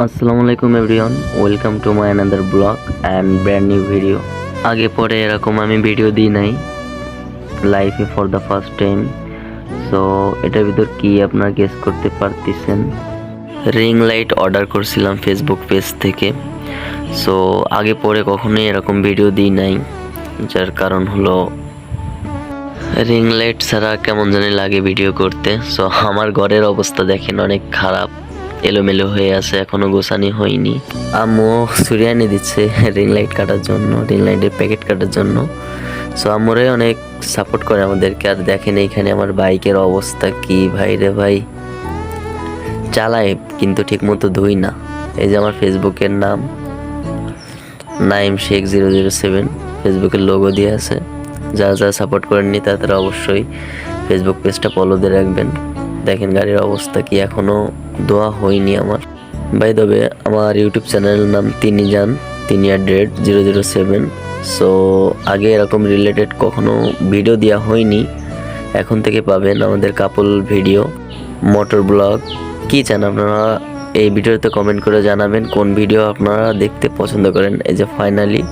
আসসালামু আলাইকুম everyone, welcome to my another blog and brand new video. আগে পরে এরকম আমি ভিডিও দিই নাই লাইফে for the first time. So এটার ভিতর কি আপনারা গেস করতে পারতেছেন? রিং লাইট অর্ডার করছিলাম ফেসবুক পেজ থেকে। সো আগে পরে কখনোই এরকম ভিডিও দিই নাই, যার কারণ হলো রিং লাইট ছাড়া কেমন জানি লাগে ভিডিও করতে। সো আমার ঘরের অবস্থা দেখেন, অনেক খারাপ, এলোমেলো হয়ে আছে, এখনো গোছানি হয়নি। আম্মু ছুরি এনে দিচ্ছে রিং লাইট কাটার জন্য, রিং লাইটের প্যাকেট কাটার জন্য। সো আম্মুরে অনেক সাপোর্ট করে আমাদেরকে। আর দেখেন এইখানে আমার বাইকের অবস্থা কি, ভাই রে ভাই, চালাই কিন্তু ঠিক মতো ধুই না। এই যে আমার ফেসবুকের নাম নাইম শেখ 007, ফেসবুকের লোগো দিয়ে আছে। যারা যারা সাপোর্ট করেননি তারা অবশ্যই ফেসবুক পেজটা ফলো দিয়ে রাখবেন। দেখেন গাড়ির অবস্থা কি, এখনও ধোয়া হয়নি আমার। বাই দ্য ওয়ে, আমার ইউটিউব চ্যানেলের নাম তিনিজান 007। সো আগে এরকম রিলেটেড কখনো ভিডিও দেওয়া হয়নি, এখন থেকে পাবেন আমাদের কাপল ভিডিও, মোটর ব্লগ। কী চান আপনারা এই ভিডিওতে কমেন্ট করে জানাবেন কোন ভিডিও আপনারা দেখতে পছন্দ করেন। এই যে ফাইনালি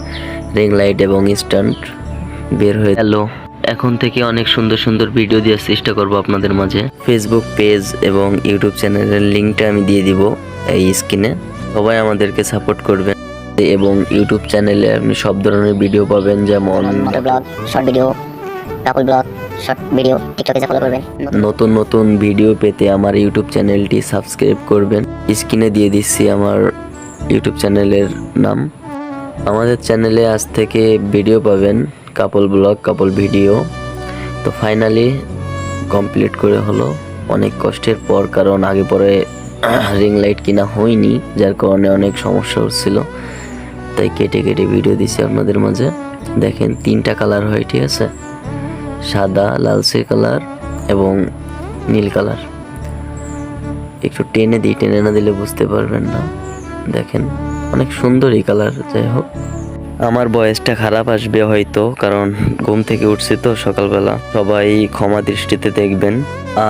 রিং লাইট এবং স্ট্যান্ড বের হয়ে গেল। এখন থেকে অনেক সুন্দর সুন্দর ভিডিও দেওয়ার চেষ্টা করব আপনাদের মাঝে। ফেসবুক পেজ এবং ইউটিউব চ্যানেলের লিঙ্কটা আমি দিয়ে দিব এই স্ক্রিনে। সবাই আমাদেরকে সাপোর্ট করবেন এবং ইউটিউব চ্যানেলে আপনি সব ধরনের ভিডিও পাবেন, যেমন ব্লগ, শর্ট ভিডিও, কাপল ব্লগ, শর্ট ভিডিও, টিকটকে ফলো করবেন। নতুন নতুন ভিডিও পেতে আমার ইউটিউব চ্যানেলটি সাবস্ক্রাইব করবেন। স্ক্রিনে দিয়ে দিচ্ছি আমার ইউটিউব চ্যানেলের নাম। আমাদের চ্যানেলে আজ থেকে ভিডিও পাবেন, কাপল ব্লগ, কাপল ভিডিও। তো ফাইনালি কমপ্লিট করে হলো অনেক কষ্টের পর, কারণ আগে পরে রিং লাইট কিনা হয়নি, যার কারণে অনেক সমস্যা হচ্ছিল। তাই কেটে কেটে ভিডিও দিছি আপনাদের মাঝে। দেখেন 3টা কালার হয়, ঠিক আছে, সাদা, লালচে কালার এবং নীল কালার। একটু টেনে দিই, টেনে না দিলে বুঝতে পারবেন না। দেখেন অনেক সুন্দর এই কালার। যাই হোক, আমার ভয়েসটা খারাপ আসবে হয়তো, কারণ ঘুম থেকে উঠছি তো সকালবেলা। সবাই ক্ষমা দৃষ্টিতে দেখবেন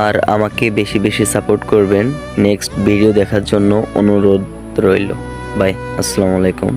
আর আমাকে বেশি বেশি সাপোর্ট করবেন। নেক্সট ভিডিও দেখার জন্য অনুরোধ রইল। বাই, আসসালামু আলাইকুম।